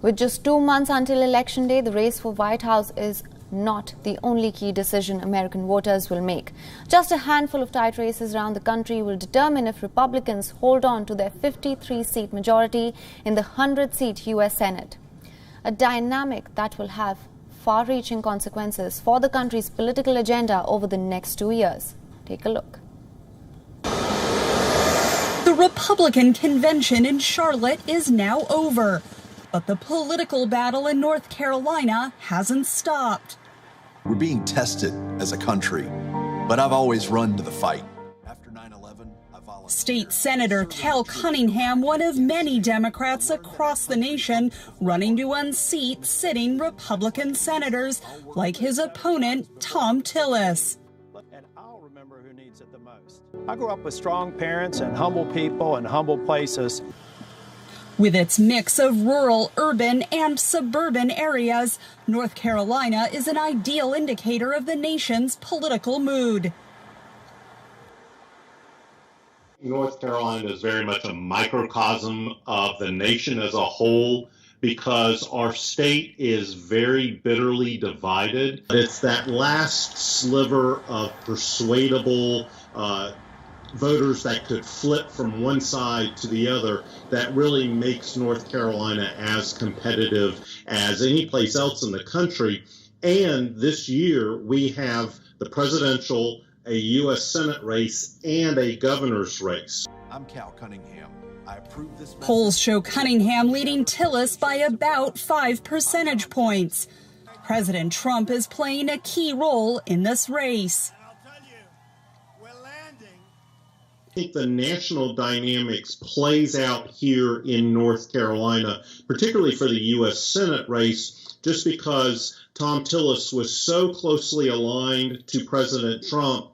With just 2 months until Election Day, the race for White House is not the only key decision American voters will make. Just a handful of tight races around the country will determine if Republicans hold on to their 53-seat majority in the 100-seat U.S. Senate. A dynamic that will have far-reaching consequences for the country's political agenda over the next 2 years. Take a look. The Republican convention in Charlotte is now over, but the political battle in North Carolina hasn't stopped. We're being tested as a country, but I've always run to the fight. After 9/11, I volunteered. State Senator Cal Cunningham, one of many Democrats across the nation running to unseat sitting Republican senators like his opponent, Thom Tillis. And I'll remember who needs it the most. I grew up with strong parents and humble people and humble places. With its mix of rural, urban, and suburban areas, North Carolina is an ideal indicator of the nation's political mood. North Carolina is very much a microcosm of the nation as a whole because our state is very bitterly divided. It's that last sliver of persuadable voters that could flip from one side to the other that really makes North Carolina as competitive as any place else in the country. And this year we have the presidential, a U.S. Senate race, and a governor's race. I'm Cal Cunningham. I approve this. Polls show Cunningham leading Tillis by about 5 percentage points. President Trump is playing a key role in this race. I think the national dynamics plays out here in North Carolina, particularly for the U.S. Senate race, just because Thom Tillis was so closely aligned to President Trump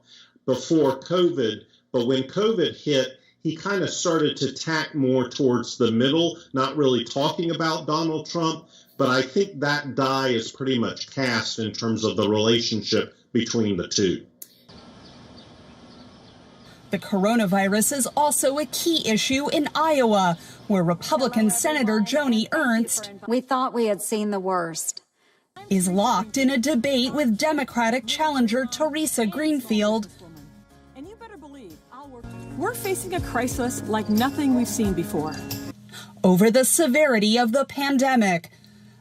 before COVID. But when COVID hit, he kind of started to tack more towards the middle, not really talking about Donald Trump. But I think that die is pretty much cast in terms of the relationship between the two. The coronavirus is also a key issue in Iowa, where Republican Senator Joni Ernst, we thought we had seen the worst, is locked in a debate with Democratic challenger Teresa Greenfield. And you better believe we're facing a crisis like nothing we've seen before. Over the severity of the pandemic,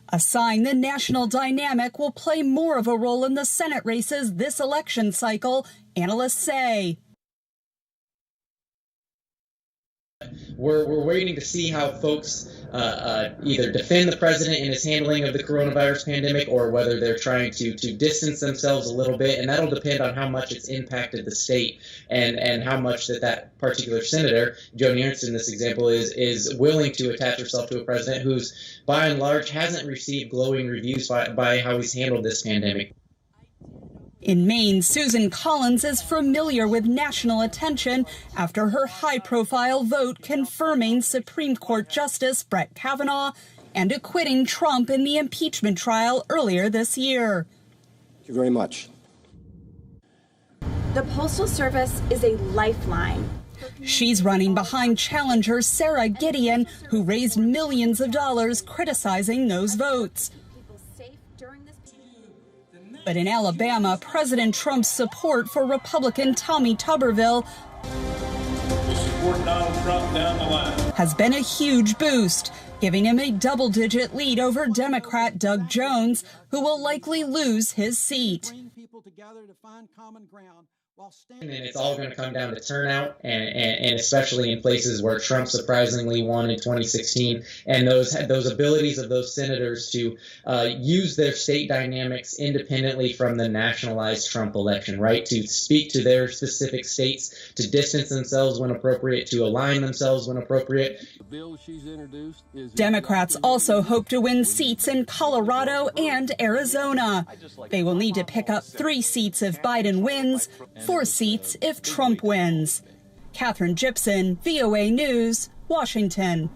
a sign the national dynamic will play more of a role in the Senate races this election cycle, analysts say. We're waiting to see how folks either defend the president in his handling of the coronavirus pandemic or whether they're trying to distance themselves a little bit, and that'll depend on how much it's impacted the state and how much that particular senator, Joni Ernst in this example, is willing to attach herself to a president who's by and large hasn't received glowing reviews by how he's handled this pandemic. In Maine, Susan Collins is familiar with national attention after her high-profile vote confirming Supreme Court Justice Brett Kavanaugh and acquitting Trump in the impeachment trial earlier this year. Thank you very much. The Postal Service is a lifeline. She's running behind challenger Sarah Gideon, who raised millions of dollars criticizing those votes. But in Alabama, President Trump's support for Republican Tommy Tuberville has been a huge boost, giving him a double-digit lead over Democrat Doug Jones, who will likely lose his seat. And it's all going to come down to turnout, and especially in places where Trump surprisingly won in 2016, and those abilities of those senators to use their state dynamics independently from the nationalized Trump election, right? To speak to their specific states, to distance themselves when appropriate, to align themselves when appropriate. Democrats also hope to win seats in Colorado and Arizona. They will need to pick up 3 seats if Biden wins, 4 seats if Trump wins. Catherine Gibson, VOA News, Washington.